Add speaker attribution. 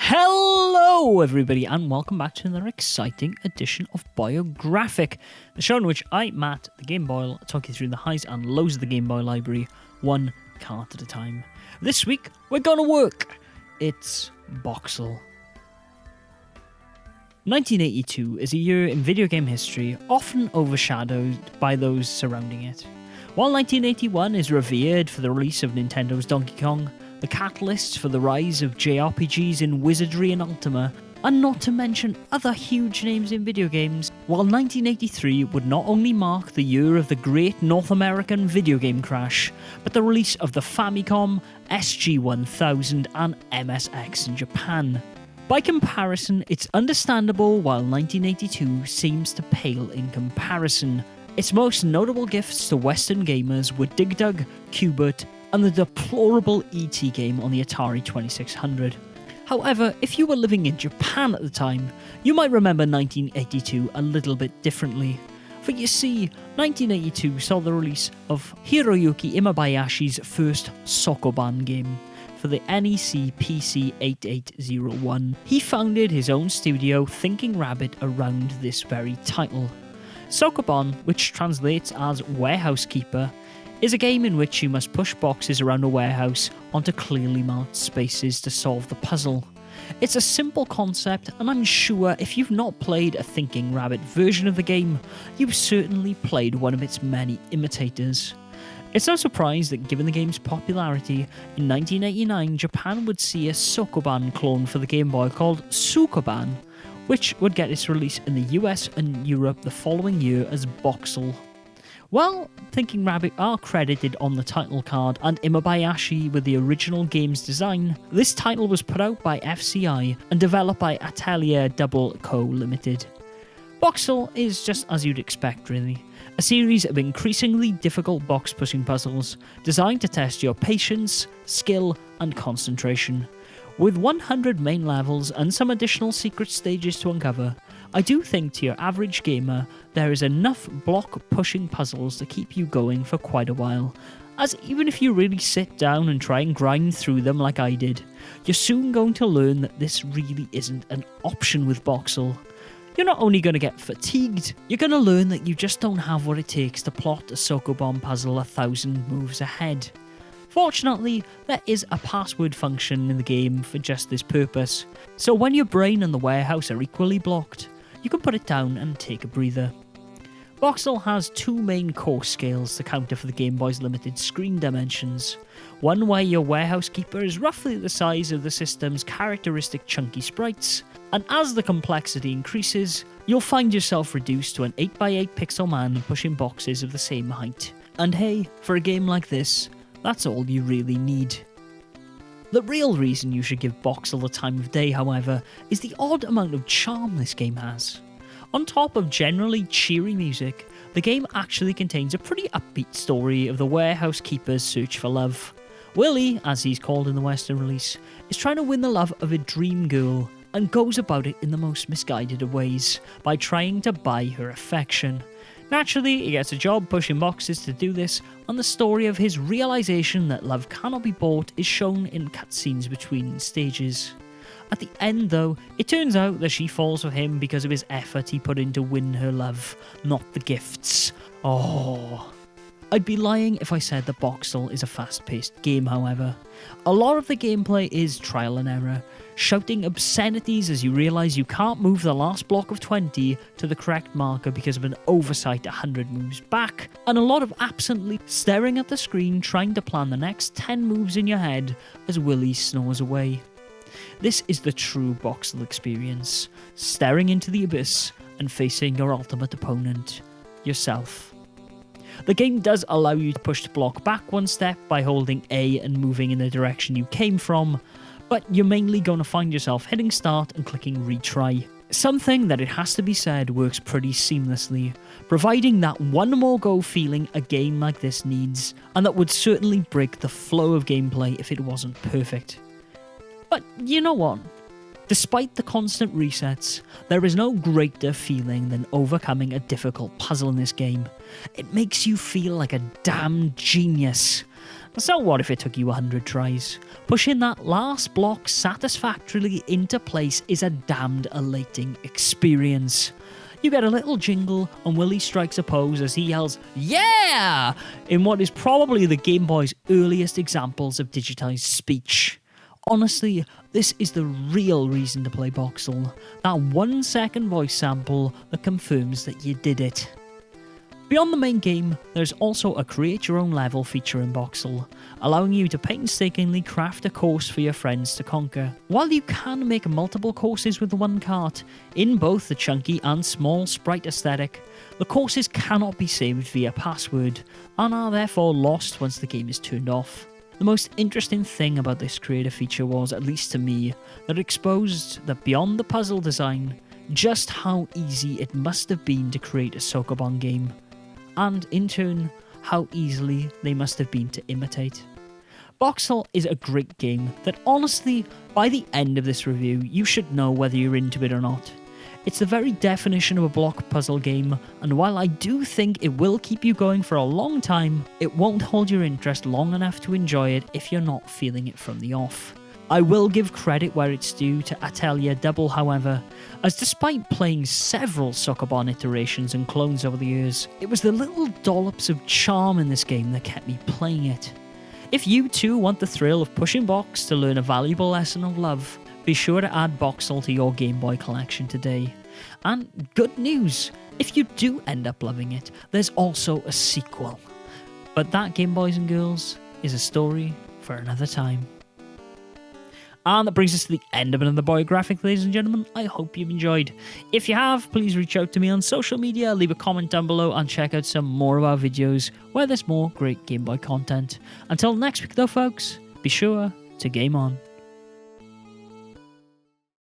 Speaker 1: Hello everybody and welcome back to another exciting edition of Boyographic, the show in which I, Matt, the Gameboy, talk you through the highs and lows of the Gameboy library, one card at a time. This week, we're gonna work. It's Boxxle. 1982 is a year in video game history often overshadowed by those surrounding it. While 1981 is revered for the release of Nintendo's Donkey Kong, the catalysts for the rise of JRPGs in Wizardry and Ultima, and not to mention other huge names in video games, while 1983 would not only mark the year of the great North American video game crash, but the release of the Famicom, SG-1000 and MSX in Japan. By comparison, it's understandable while 1982 seems to pale in comparison. Its most notable gifts to Western gamers were Dig Dug, Qbert, and the deplorable E.T. game on the Atari 2600. However, if you were living in Japan at the time, you might remember 1982 a little bit differently. For you see, 1982 saw the release of Hiroyuki Imabayashi's first Sokoban game for the NEC PC 8801. He founded his own studio Thinking Rabbit around this very title. Sokoban, which translates as Warehouse Keeper, is a game in which you must push boxes around a warehouse onto clearly marked spaces to solve the puzzle. It's a simple concept, and I'm sure if you've not played a Thinking Rabbit version of the game, you've certainly played one of its many imitators. It's no surprise that given the game's popularity, in 1989 Japan would see a Sokoban clone for the Game Boy called Sukoban, which would get its release in the US and Europe the following year as Boxxle. While Thinking Rabbit are credited on the title card and Imabayashi with the original game's design, this title was put out by FCI and developed by Atelier Double Co. Limited. Boxxle is just as you'd expect really, a series of increasingly difficult box pushing puzzles designed to test your patience, skill and concentration. With 100 main levels and some additional secret stages to uncover, I do think to your average gamer there is enough block pushing puzzles to keep you going for quite a while, as even if you really sit down and try and grind through them like I did, you're soon going to learn that this really isn't an option with Boxxle. You're not only going to get fatigued, you're going to learn that you just don't have what it takes to plot a Sokoban puzzle 1,000 moves ahead. Fortunately, there is a password function in the game for just this purpose, so when your brain and the warehouse are equally blocked, you can put it down and take a breather. Boxxle has two main core scales to counter for the Game Boy's limited screen dimensions. One where your warehouse keeper is roughly the size of the system's characteristic chunky sprites, and as the complexity increases, you'll find yourself reduced to an 8x8 pixel man pushing boxes of the same height. And hey, for a game like this, that's all you really need. The real reason you should give Boxxle the time of day, however, is the odd amount of charm this game has. On top of generally cheery music, the game actually contains a pretty upbeat story of the warehouse keeper's search for love. Willie, as he's called in the Western release, is trying to win the love of a dream girl and goes about it in the most misguided of ways, by trying to buy her affection. Naturally, he gets a job pushing boxes to do this, and the story of his realisation that love cannot be bought is shown in cutscenes between stages. At the end though, it turns out that she falls for him because of his effort he put in to win her love, not the gifts. Oh. I'd be lying if I said that Boxxle is a fast-paced game, however. A lot of the gameplay is trial and error, shouting obscenities as you realise you can't move the last block of 20 to the correct marker because of an oversight 100 moves back, and a lot of absently staring at the screen trying to plan the next 10 moves in your head as Willie snores away. This is the true Boxxle experience, staring into the abyss and facing your ultimate opponent, yourself. The game does allow you to push the block back one step by holding A and moving in the direction you came from, but you're mainly going to find yourself hitting start and clicking retry. Something that it has to be said works pretty seamlessly, providing that one more go feeling a game like this needs, and that would certainly break the flow of gameplay if it wasn't perfect. But you know what? Despite the constant resets, there is no greater feeling than overcoming a difficult puzzle in this game. It makes you feel like a damn genius. So what if it took you 100 tries? Pushing that last block satisfactorily into place is a damned elating experience. You get a little jingle and Willie strikes a pose as he yells, "Yeah!" in what is probably the Game Boy's earliest examples of digitized speech. Honestly, this is the real reason to play Boxxle. That 1-second voice sample that confirms that you did it. Beyond the main game, there's also a create your own level feature in Boxxle, allowing you to painstakingly craft a course for your friends to conquer. While you can make multiple courses with one cart, in both the chunky and small sprite aesthetic, the courses cannot be saved via password, and are therefore lost once the game is turned off. The most interesting thing about this creator feature was, at least to me, that it exposed that beyond the puzzle design, just how easy it must have been to create a Sokobon game, and in turn, how easily they must have been to imitate. Boxxle is a great game that honestly, by the end of this review, you should know whether you're into it or not. It's the very definition of a block puzzle game, and while I do think it will keep you going for a long time, it won't hold your interest long enough to enjoy it if you're not feeling it from the off. I will give credit where it's due to Atelier Double, however, as despite playing several Sokobon iterations and clones over the years, it was the little dollops of charm in this game that kept me playing it. If you too want the thrill of pushing Box to learn a valuable lesson of love, be sure to add Boxxle to your Game Boy collection today. And good news, if you do end up loving it, there's also a sequel. But that, Game Boys and girls, is a story for another time. And that brings us to the end of another Boyographic, ladies and gentlemen. I hope you've enjoyed. If you have, please reach out to me on social media, leave a comment down below, and check out some more of our videos where there's more great Game Boy content. Until next week though, folks, be sure to game on.